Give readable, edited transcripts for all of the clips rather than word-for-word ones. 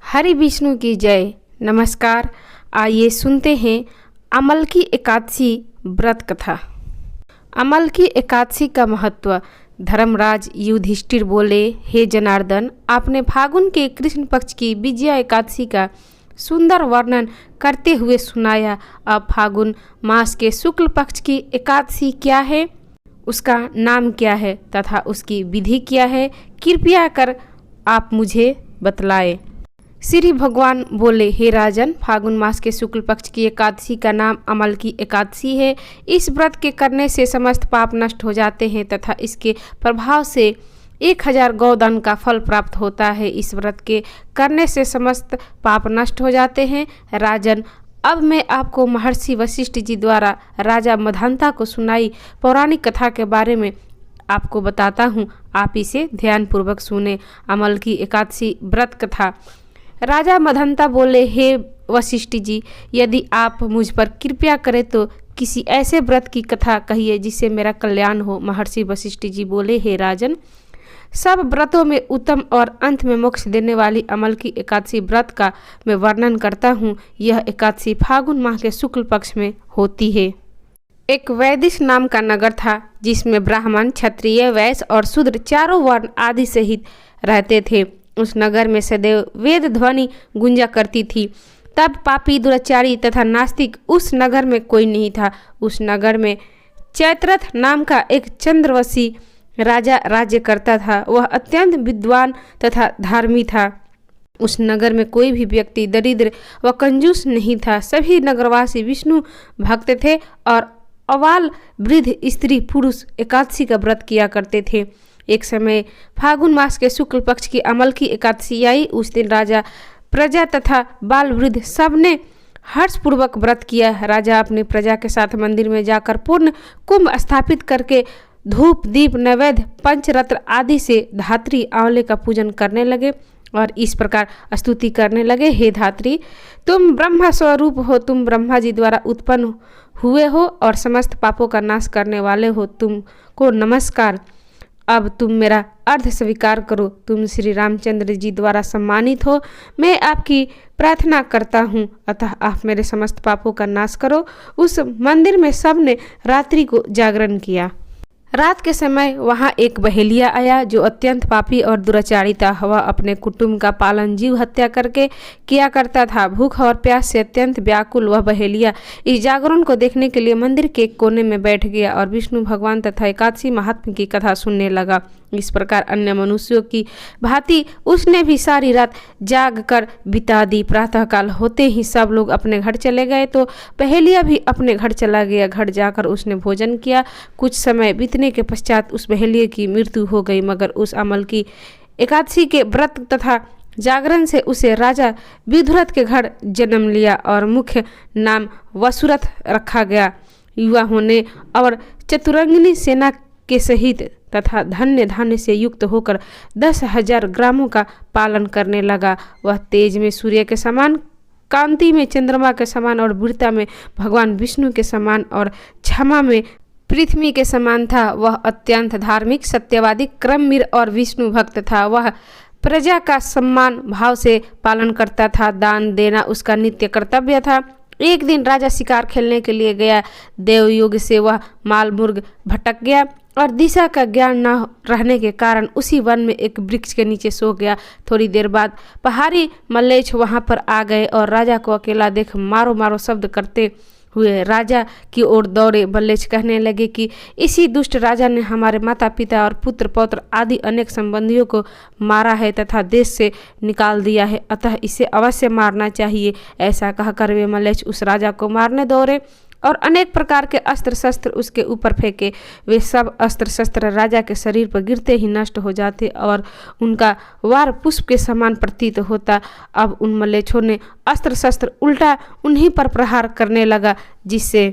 हरि विष्णु की जय। नमस्कार। आइए सुनते हैं अमल की एकादशी व्रत कथा। अमल की एकादशी का महत्व। धर्मराज युधिष्ठिर बोले, हे जनार्दन, आपने फागुन के कृष्ण पक्ष की विजया एकादशी का सुंदर वर्णन करते हुए सुनाया। अब फागुन मास के शुक्ल पक्ष की एकादशी क्या है, उसका नाम क्या है तथा उसकी विधि क्या है, कृपया कर आप मुझे बतलाएं। श्री भगवान बोले, हे राजन, फागुन मास के शुक्ल पक्ष की एकादशी का नाम अमल की एकादशी है। इस व्रत के करने से समस्त पाप नष्ट हो जाते हैं तथा इसके प्रभाव से 1000 गौदान का फल प्राप्त होता है। इस व्रत के करने से समस्त पाप नष्ट हो जाते हैं। राजन, अब मैं आपको महर्षि वशिष्ठ जी द्वारा राजा मदंता को सुनाई पौराणिक कथा के बारे में आपको बताता हूँ। आप इसे ध्यानपूर्वक सुने। अमल की एकादशी व्रत कथा। राजा मदंता बोले, हे वशिष्ठ जी, यदि आप मुझ पर कृपया करें तो किसी ऐसे व्रत की कथा कहिए जिससे मेरा कल्याण हो। महर्षि वशिष्ठ जी बोले, हे राजन, सब व्रतों में उत्तम और अंत में मोक्ष देने वाली अमल की एकादशी व्रत का मैं वर्णन करता हूँ। यह एकादशी फागुन माह के शुक्ल पक्ष में होती है। एक वैदिश नाम का नगर था जिसमें ब्राह्मण, क्षत्रिय, वैश्य और शूद्र चारों वर्ण आदि सहित रहते थे। उस नगर में सदैव वेद ध्वनि गुंजा करती थी। तब पापी, दुराचारी तथा नास्तिक उस नगर में कोई नहीं था। उस नगर में चैत्रथ नाम का एक चंद्रवंशी राजा राज्य करता था। वह अत्यंत विद्वान तथा धार्मिक था। उस नगर में कोई भी व्यक्ति दरिद्र व कंजूस नहीं था। सभी नगरवासी विष्णु भक्त थे और अबाल वृद्ध स्त्री पुरुष एकादशी का व्रत किया करते थे। एक समय फागुन मास के शुक्ल पक्ष की अमल की एकादशी आई। उस दिन राजा, प्रजा तथा बाल वृद्ध सब ने हर्षपूर्वक व्रत किया। राजा अपनी प्रजा के साथ मंदिर में जाकर पूर्ण कुंभ स्थापित करके धूप, दीप, नैवेद्य, पंचरत्न आदि से धात्री आंवले का पूजन करने लगे और इस प्रकार स्तुति करने लगे, हे धात्री, तुम ब्रह्मा स्वरूप हो, तुम ब्रह्मा जी द्वारा उत्पन्न हुए हो और समस्त पापों का नाश करने वाले हो। तुमको नमस्कार। अब तुम मेरा अर्ध स्वीकार करो। तुम श्री रामचंद्र जी द्वारा सम्मानित हो। मैं आपकी प्रार्थना करता हूँ, अतः आप मेरे समस्त पापों का नाश करो। उस मंदिर में सबने रात्रि को जागरण किया। रात के समय वहाँ एक बहेलिया आया जो अत्यंत पापी और दुराचारी था। वह अपने कुटुंब का पालन जीव हत्या करके किया करता था। भूख और प्यास से अत्यंत व्याकुल वह बहेलिया इस जागरण को देखने के लिए मंदिर के एक कोने में बैठ गया और विष्णु भगवान तथा एकादशी महात्म्य की कथा सुनने लगा। इस प्रकार अन्य मनुष्यों की भांति उसने भी सारी रात जाग कर बिता दी। प्रातःकाल होते ही सब लोग अपने घर चले गए तो बहेलिया भी अपने घर चला गया। घर जाकर उसने भोजन किया। कुछ समय बीतने के पश्चात उस बहेलिया की मृत्यु हो गई, मगर उस अमल की एकादशी के व्रत तथा जागरण से उसे राजा विदुरथ के घर जन्म लिया और मुख्य नाम वसुरथ रखा गया। युवा होने और चतुरंगिनी सेना के सहित तथा धन्य धान्य से युक्त होकर 10,000 ग्रामों का पालन करने लगा। वह तेज में सूर्य के समान, कांति में चंद्रमा के समान और वीरता में भगवान विष्णु के समान और क्षमा में पृथ्वी के समान था। वह अत्यंत धार्मिक, सत्यवादी, क्रमवीर और विष्णु भक्त था। वह प्रजा का सम्मान भाव से पालन करता था। दान देना उसका नित्य कर्तव्य था। एक दिन राजा शिकार खेलने के लिए गया। देवयोग से वह माल मुर्ग भटक गया और दिशा का ज्ञान न रहने के कारण उसी वन में एक वृक्ष के नीचे सो गया। थोड़ी देर बाद पहाड़ी मल्लेच्छ वहां पर आ गए और राजा को अकेला देख मारो मारो शब्द करते हुए राजा की ओर दौड़े। मल्लेच्छ कहने लगे कि इसी दुष्ट राजा ने हमारे माता पिता और पुत्र पौत्र आदि अनेक संबंधियों को मारा है तथा देश से निकाल दिया है, अतः इसे अवश्य मारना चाहिए। ऐसा कहकर वे मल्लेच्छ उस राजा को मारने दौड़े और अनेक प्रकार के अस्त्र शस्त्र उसके ऊपर फेंके। वे सब अस्त्र शस्त्र राजा के शरीर पर गिरते ही नष्ट हो जाते और उनका वार पुष्प के समान प्रतीत होता। अब उन मल्लेच्छों ने अस्त्र शस्त्र उल्टा उन्हीं पर प्रहार करने लगा, जिससे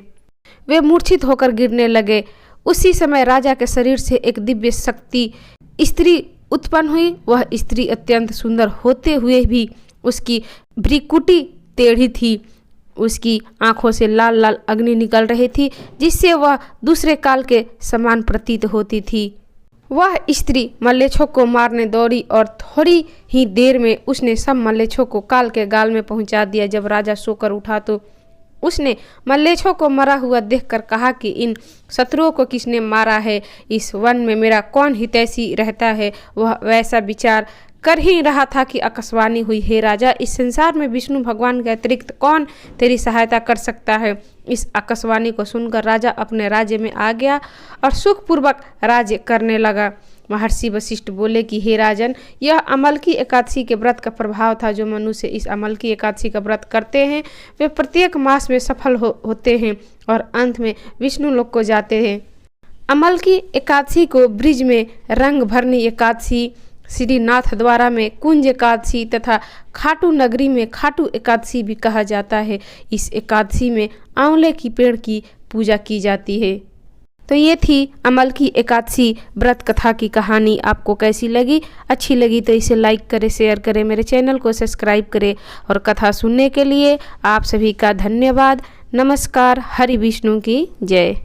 वे मूर्छित होकर गिरने लगे। उसी समय राजा के शरीर से एक दिव्य शक्ति स्त्री उत्पन्न हुई। वह स्त्री अत्यंत सुंदर होते हुए भी उसकी भ्रिकुटी टेढ़ी थी। उसकी आंखों से लाल लाल अग्नि निकल रही थी, जिससे वह दूसरे काल के समान प्रतीत होती थी। वह स्त्री मल्लेच्छों को मारने दौड़ी और थोड़ी ही देर में उसने सब मल्लेच्छों को काल के गाल में पहुंचा दिया। जब राजा सोकर उठा तो उसने मल्लेच्छों को मरा हुआ देखकर कहा कि इन शत्रुओं को किसने मारा है, इस वन में मेरा कौन हितैषी रहता है। वह वैसा विचार कर ही रहा था कि आकाशवाणी हुई, हे राजा, इस संसार में विष्णु भगवान के अतिरिक्त कौन तेरी सहायता कर सकता है। इस आकाशवाणी को सुनकर राजा अपने राज्य में आ गया और सुखपूर्वक राज्य करने लगा। महर्षि वशिष्ठ बोले कि हे राजन, यह अमलकी एकादशी के व्रत का प्रभाव था। जो मनुष्य इस अमलकी एकादशी का व्रत करते हैं वे प्रत्येक मास में सफल होते हैं और अंत में विष्णु लोक को जाते हैं। अमलकी एकादशी को ब्रिज में रंग भरनी एकादशी, श्रीनाथ द्वारा में कुंज एकादशी तथा खाटू नगरी में खाटू एकादशी भी कहा जाता है। इस एकादशी में आंवले की पेड़ की पूजा की जाती है। तो ये थी अमलकी एकादशी व्रत कथा की कहानी। आपको कैसी लगी? अच्छी लगी तो इसे लाइक करें, शेयर करें, मेरे चैनल को सब्सक्राइब करें और कथा सुनने के लिए आप सभी का धन्यवाद। नमस्कार। हरि विष्णु की जय।